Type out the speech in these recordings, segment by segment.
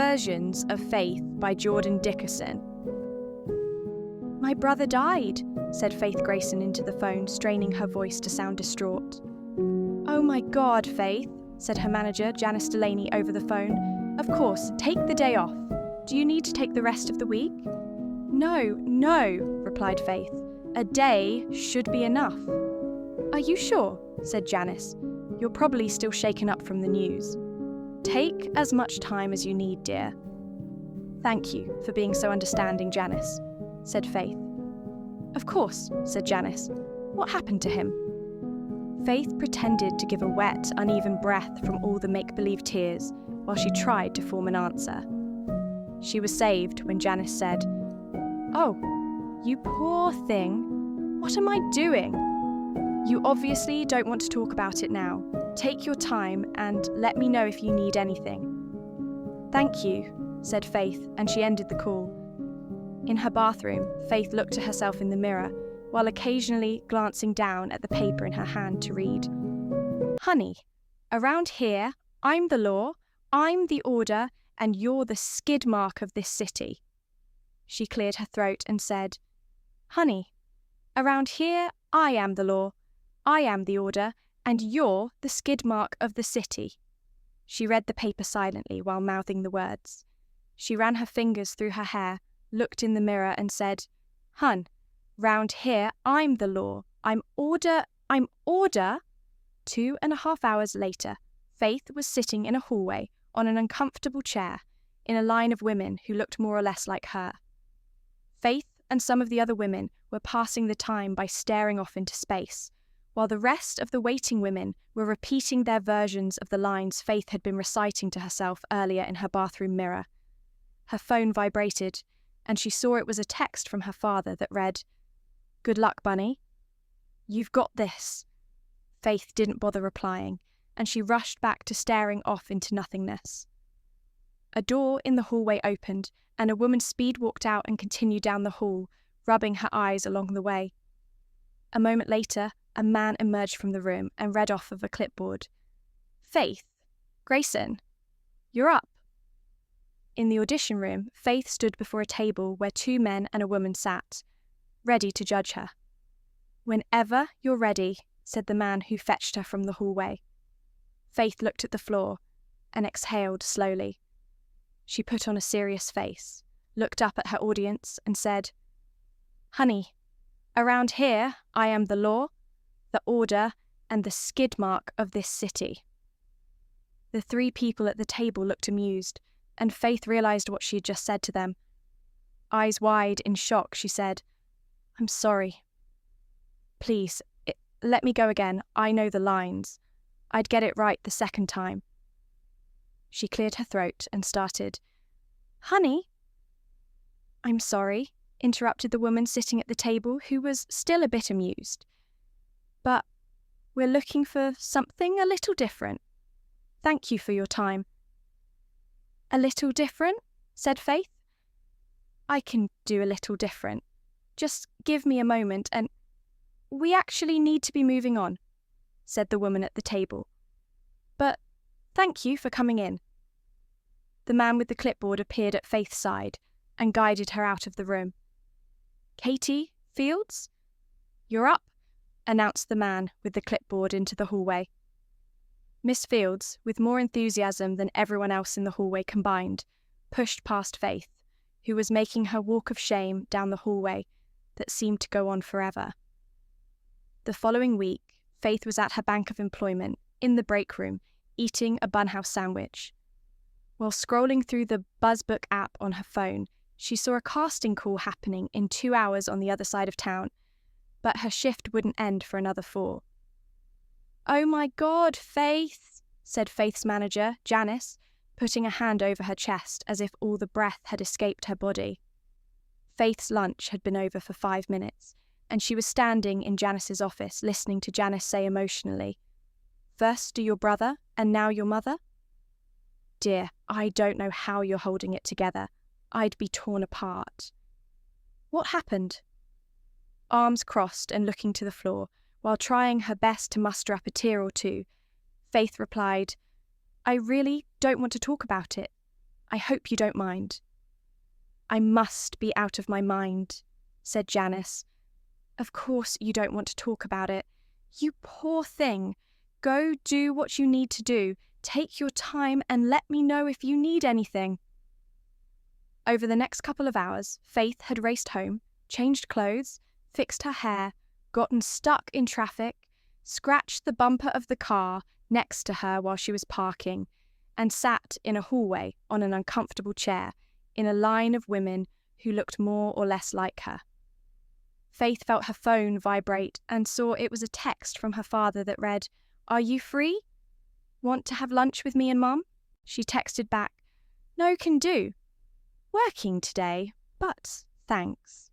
Versions of Faith by Jordan Dickerson. My brother died, said Faith Grayson into the phone, straining her voice to sound distraught. Oh my God, Faith, said her manager, Janice Delaney, over the phone. Of course, take the day off. Do you need to take the rest of the week? No, replied Faith. A day should be enough. Are you sure? Said Janice. You're probably still shaken up from the news. Take as much time as you need, dear. Thank you for being so understanding, Janice, said Faith. Of course, said Janice. What happened to him? Faith pretended to give a wet, uneven breath from all the make-believe tears while she tried to form an answer. She was saved when Janice said, Oh, you poor thing. What am I doing? You obviously don't want to talk about it now. Take your time and let me know if you need anything. Thank you, said Faith, and she ended the call. In her bathroom, Faith looked at herself in the mirror while occasionally glancing down at the paper in her hand to read. Honey, around here, I'm the law, I'm the order, and you're the skid mark of this city. She cleared her throat and said, Honey, around here, I am the law, I am the order, and you're the skid mark of the city. She read the paper silently while mouthing the words. She ran her fingers through her hair, looked in the mirror and said, Hun, round here I'm the law, I'm order. 2.5 hours later, Faith was sitting in a hallway on an uncomfortable chair in a line of women who looked more or less like her. Faith and some of the other women were passing the time by staring off into space, while the rest of the waiting women were repeating their versions of the lines Faith had been reciting to herself earlier in her bathroom mirror. Her phone vibrated, and she saw it was a text from her father that read, Good luck, Bunny. You've got this. Faith didn't bother replying, and she rushed back to staring off into nothingness. A door in the hallway opened, and a woman speed-walked out and continued down the hall, rubbing her eyes along the way. A moment later, a man emerged from the room and read off of a clipboard. Faith Grayson, you're up. In the audition room, Faith stood before a table where 2 men and a woman sat, ready to judge her. Whenever you're ready, said the man who fetched her from the hallway. Faith looked at the floor and exhaled slowly. She put on a serious face, looked up at her audience and said, Honey, around here I am the law, the order, and the skid mark of this city. The 3 people at the table looked amused, and Faith realized what she had just said to them. Eyes wide in shock, she said, I'm sorry. Please, let me go again. I know the lines. I'd get it right the second time. She cleared her throat and started, Honey? I'm sorry, interrupted the woman sitting at the table, who was still a bit amused. But we're looking for something a little different. Thank you for your time. A little different? Said Faith. I can do a little different. Just give me a moment and... We actually need to be moving on, said the woman at the table. But thank you for coming in. The man with the clipboard appeared at Faith's side and guided her out of the room. Katie Fields? You're up, announced the man with the clipboard into the hallway. Miss Fields, with more enthusiasm than everyone else in the hallway combined, pushed past Faith, who was making her walk of shame down the hallway that seemed to go on forever. The following week, Faith was at her bank of employment, in the break room, eating a bunhouse sandwich. While scrolling through the BuzzBook app on her phone, she saw a casting call happening in 2 hours on the other side of town, but her shift wouldn't end for another 4. Oh my God, Faith, said Faith's manager, Janice, putting a hand over her chest as if all the breath had escaped her body. Faith's lunch had been over for 5 minutes, and she was standing in Janice's office listening to Janice say emotionally, First your brother, and now your mother? Dear, I don't know how you're holding it together. I'd be torn apart. What happened? Arms crossed and looking to the floor, while trying her best to muster up a tear or two, Faith replied, I really don't want to talk about it. I hope you don't mind." "I must be out of my mind," said Janice. "Of course you don't want to talk about it. You poor thing. Go do what you need to do. Take your time and let me know if you need anything." Over the next couple of hours, Faith had raced home, changed clothes, fixed her hair, gotten stuck in traffic, scratched the bumper of the car next to her while she was parking, and sat in a hallway on an uncomfortable chair in a line of women who looked more or less like her. Faith felt her phone vibrate and saw it was a text from her father that read, "Are you free? Want to have lunch with me and Mum?" She texted back, "No, can do. Working today, but thanks."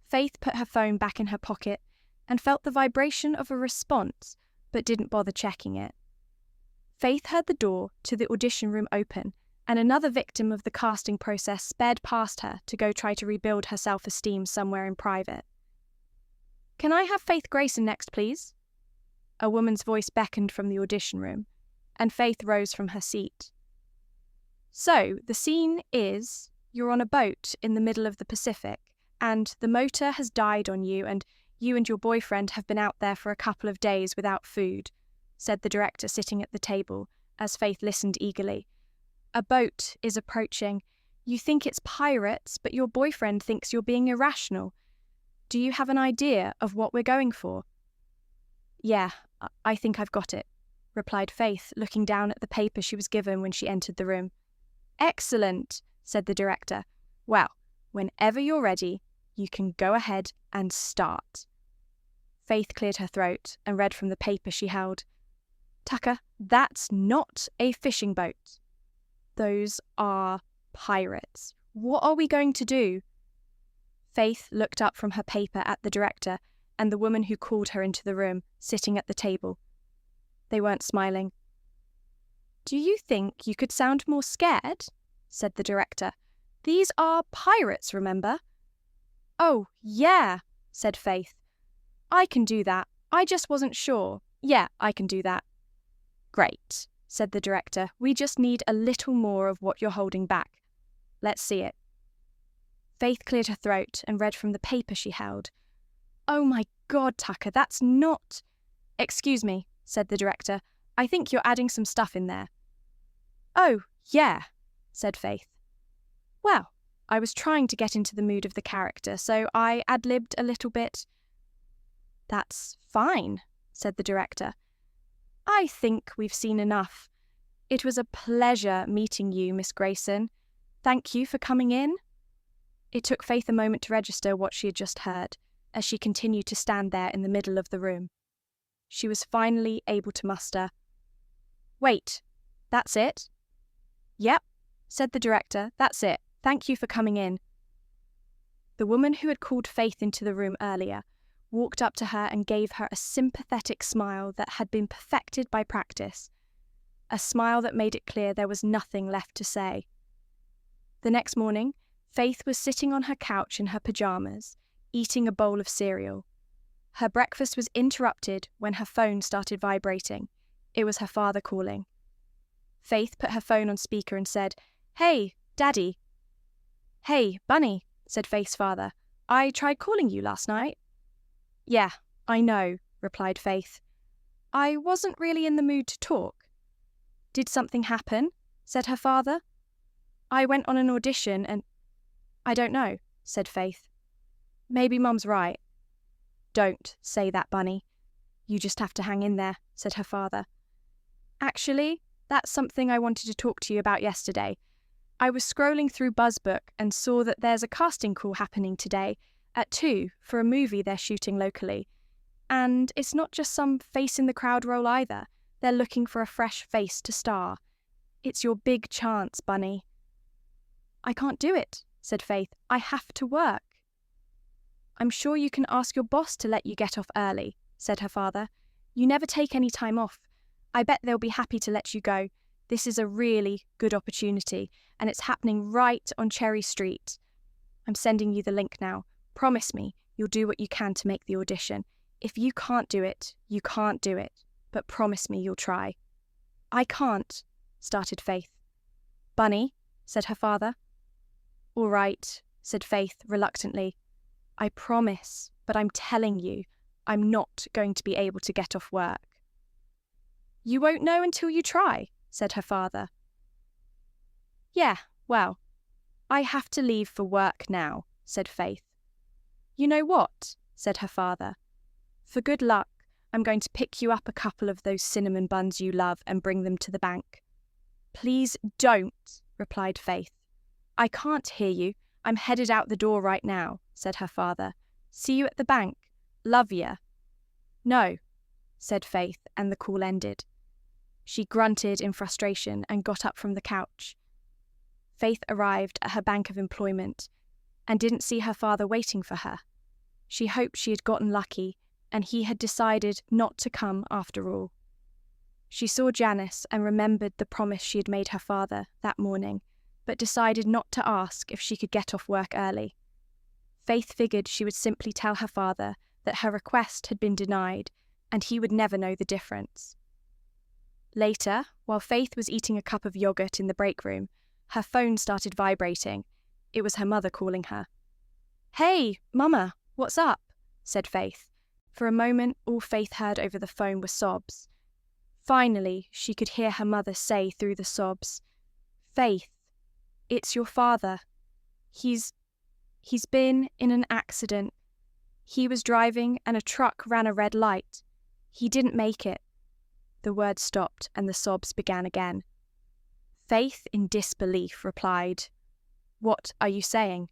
Faith put her phone back in her pocket and felt the vibration of a response, but didn't bother checking it. Faith heard the door to the audition room open, and another victim of the casting process sped past her to go try to rebuild her self-esteem somewhere in private. "Can I have Faith Grayson next, please?" A woman's voice beckoned from the audition room, and Faith rose from her seat. "So, the scene is, you're on a boat in the middle of the Pacific, and the motor has died on you and your boyfriend have been out there for a couple of days without food," said the director sitting at the table, as Faith listened eagerly. "A boat is approaching. You think it's pirates, but your boyfriend thinks you're being irrational. Do you have an idea of what we're going for?" "Yeah, I think I've got it," replied Faith, looking down at the paper she was given when she entered the room. "Excellent," said the director. "Well, whenever you're ready, you can go ahead and start." Faith cleared her throat and read from the paper she held. "Tucker, that's not a fishing boat. Those are pirates. What are we going to do?" Faith looked up from her paper at the director and the woman who called her into the room, sitting at the table. They weren't smiling. "Do you think you could sound more scared?" said the director. "These are pirates, remember?" "Oh, yeah," said Faith. "I can do that. I just wasn't sure. Yeah, I can do that." "Great," said the director. "We just need a little more of what you're holding back. Let's see it." Faith cleared her throat and read from the paper she held. "Oh my God, Tucker, that's not—" "Excuse me," said the director. "I think you're adding some stuff in there." "Oh, yeah," said Faith. "Well, I was trying to get into the mood of the character, so I ad-libbed a little bit." "That's fine," said the director. "I think we've seen enough. It was a pleasure meeting you, Miss Grayson. Thank you for coming in." It took Faith a moment to register what she had just heard, as she continued to stand there in the middle of the room. She was finally able to muster, "Wait, that's it?" "Yep," said the director, "that's it. Thank you for coming in." The woman who had called Faith into the room earlier walked up to her and gave her a sympathetic smile that had been perfected by practice, a smile that made it clear there was nothing left to say. The next morning, Faith was sitting on her couch in her pajamas, eating a bowl of cereal. Her breakfast was interrupted when her phone started vibrating. It was her father calling. Faith put her phone on speaker and said, "Hey, Daddy." "Hey, Bunny," said Faith's father. "I tried calling you last night." "Yeah, I know," replied Faith. "I wasn't really in the mood to talk." "Did something happen?" said her father. "I went on an audition and—" "I don't know," said Faith. "Maybe Mum's right." "Don't say that, Bunny. You just have to hang in there," said her father. "Actually, that's something I wanted to talk to you about yesterday. I was scrolling through BuzzBook and saw that there's a casting call happening today at 2 for a movie they're shooting locally. And it's not just some face-in-the-crowd role either. They're looking for a fresh face to star. It's your big chance, Bunny." "I can't do it," said Faith. "I have to work." "I'm sure you can ask your boss to let you get off early," said her father. "You never take any time off. I bet they'll be happy to let you go. This is a really good opportunity, and it's happening right on Cherry Street. I'm sending you the link now. Promise me you'll do what you can to make the audition. If you can't do it, you can't do it. But promise me you'll try." "I can't," started Faith. "Bunny, said her father. All right, said Faith reluctantly. I promise, but I'm telling you, I'm not going to be able to get off work. You won't know until you try, said her father. Yeah, well, I have to leave for work now, said Faith. You know what, said her father. For good luck, I'm going to pick you up a couple of those cinnamon buns you love and bring them to the bank. Please don't, replied Faith. I can't hear you. I'm headed out the door right now, said her father. See you at the bank. Love ya. No, said Faith, and the call ended. She grunted in frustration and got up from the couch. Faith arrived at her bank of employment and didn't see her father waiting for her. She hoped she had gotten lucky and he had decided not to come after all. She saw Janice and remembered the promise she had made her father that morning, but decided not to ask if she could get off work early. Faith figured she would simply tell her father that her request had been denied and he would never know the difference. Later, while Faith was eating a cup of yogurt in the break room, her phone started vibrating. It was her mother calling her. Hey, Mama, what's up? Said Faith. For a moment, all Faith heard over the phone were sobs. Finally, she could hear her mother say through the sobs, Faith, it's your father. He's been in an accident. He was driving and a truck ran a red light. He didn't make it. The words stopped and the sobs began again. Faith, in disbelief, replied, What are you saying?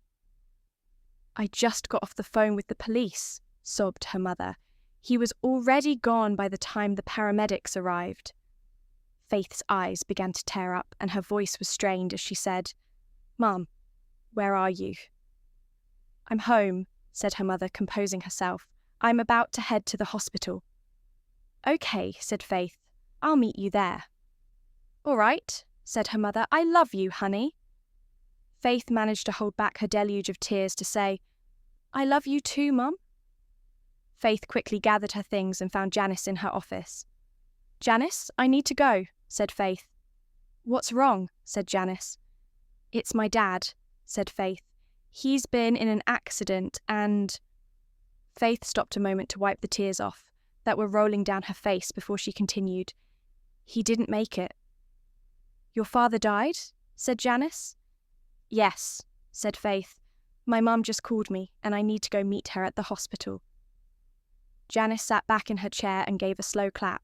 I just got off the phone with the police, sobbed her mother. He was already gone by the time the paramedics arrived. Faith's eyes began to tear up and her voice was strained as she said, Mum, where are you? I'm home, said her mother, composing herself. I'm about to head to the hospital. Okay, said Faith. I'll meet you there. All right, said her mother. I love you, honey. Faith managed to hold back her deluge of tears to say, I love you too, Mum. Faith quickly gathered her things and found Janice in her office. Janice, I need to go, said Faith. What's wrong? Said Janice. It's my dad, said Faith. He's been in an accident and... Faith stopped a moment to wipe the tears off that were rolling down her face before she continued. He didn't make it. Your father died? Said Janice. Yes, said Faith. My mum just called me and I need to go meet her at the hospital. Janice sat back in her chair and gave a slow clap.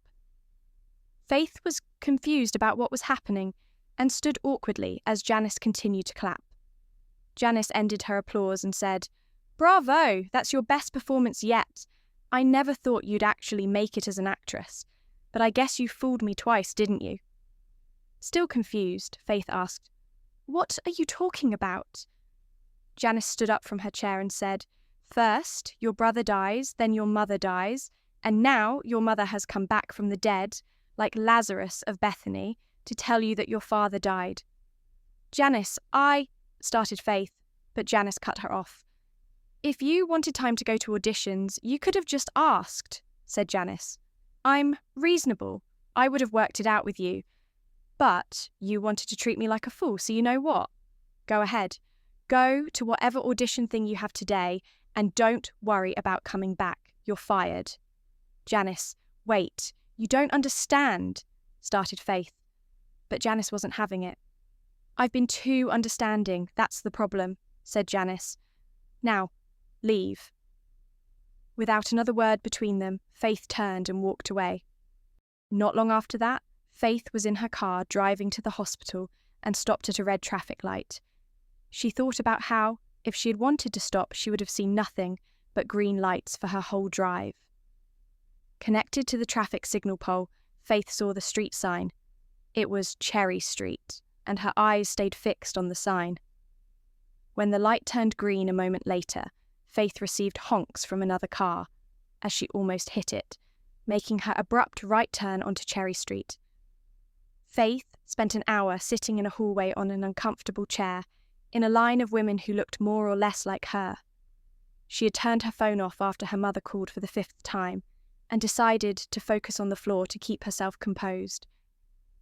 Faith was confused about what was happening and stood awkwardly as Janice continued to clap. Janice ended her applause and said, Bravo, that's your best performance yet. I never thought you'd actually make it as an actress, but I guess you fooled me twice, didn't you? Still confused, Faith asked, What are you talking about? Janice stood up from her chair and said, First, your brother dies, then your mother dies, and now your mother has come back from the dead, like Lazarus of Bethany, to tell you that your father died. Janice, started Faith, but Janice cut her off. If you wanted time to go to auditions, you could have just asked, said Janice. I'm reasonable. I would have worked it out with you. But you wanted to treat me like a fool, so you know what? Go ahead. Go to whatever audition thing you have today, and don't worry about coming back. You're fired. Janice, wait. You don't understand, started Faith. But Janice wasn't having it. I've been too understanding, that's the problem, said Janice. Now, leave. Without another word between them, Faith turned and walked away. Not long after that, Faith was in her car driving to the hospital and stopped at a red traffic light. She thought about how, if she had wanted to stop, she would have seen nothing but green lights for her whole drive. Connected to the traffic signal pole, Faith saw the street sign. It was Cherry Street, and her eyes stayed fixed on the sign. When the light turned green a moment later, Faith received honks from another car as she almost hit it, making her abrupt right turn onto Cherry Street. Faith spent an hour sitting in a hallway on an uncomfortable chair, in a line of women who looked more or less like her. She had turned her phone off after her mother called for the 5th time, and decided to focus on the floor to keep herself composed.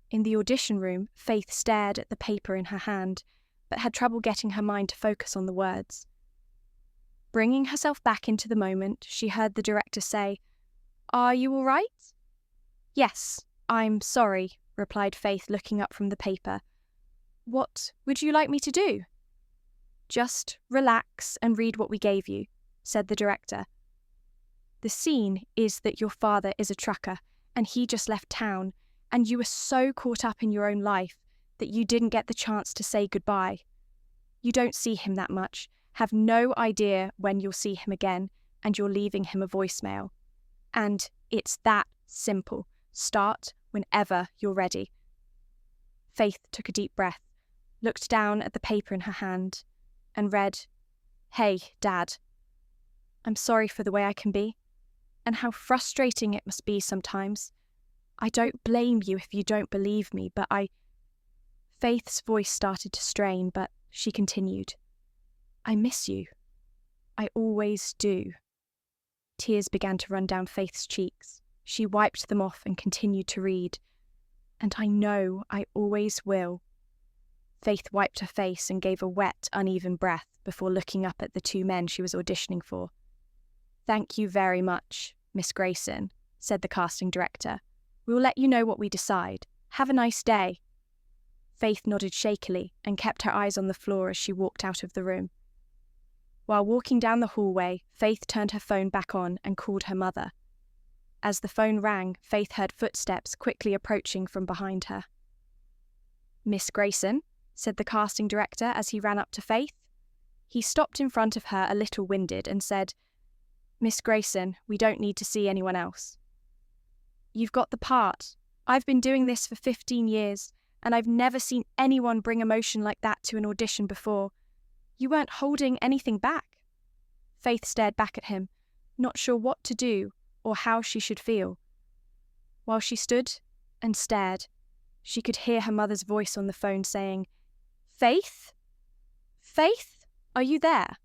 In the audition room, Faith stared at the paper in her hand, but had trouble getting her mind to focus on the words. Bringing herself back into the moment, she heard the director say, "Are you all right?" "Yes, I'm sorry," replied Faith, looking up from the paper. "What would you like me to do?" "Just relax and read what we gave you," said the director. "The scene is that your father is a trucker, and he just left town, and you were so caught up in your own life that you didn't get the chance to say goodbye. You don't see him that much, have no idea when you'll see him again, and you're leaving him a voicemail. And it's that simple. Start whenever you're ready." Faith took a deep breath, looked down at the paper in her hand, and read, "Hey, Dad. I'm sorry for the way I can be, and how frustrating it must be sometimes. I don't blame you if you don't believe me, but Faith's voice started to strain, but she continued, "I miss you. I always do." Tears began to run down Faith's cheeks. She wiped them off and continued to read, "And I know I always will." Faith wiped her face and gave a wet, uneven breath before looking up at the two men she was auditioning for. "Thank you very much, Miss Grayson," said the casting director. "We'll let you know what we decide. Have a nice day." Faith nodded shakily and kept her eyes on the floor as she walked out of the room. While walking down the hallway, Faith turned her phone back on and called her mother. As the phone rang, Faith heard footsteps quickly approaching from behind her. "Miss Grayson," said the casting director as he ran up to Faith. He stopped in front of her a little winded and said, "Miss Grayson, we don't need to see anyone else. You've got the part. I've been doing this for 15 years, and I've never seen anyone bring emotion like that to an audition before. You weren't holding anything back." Faith stared back at him, not sure what to do or how she should feel. While she stood and stared, she could hear her mother's voice on the phone saying, "Faith? Faith, are you there?"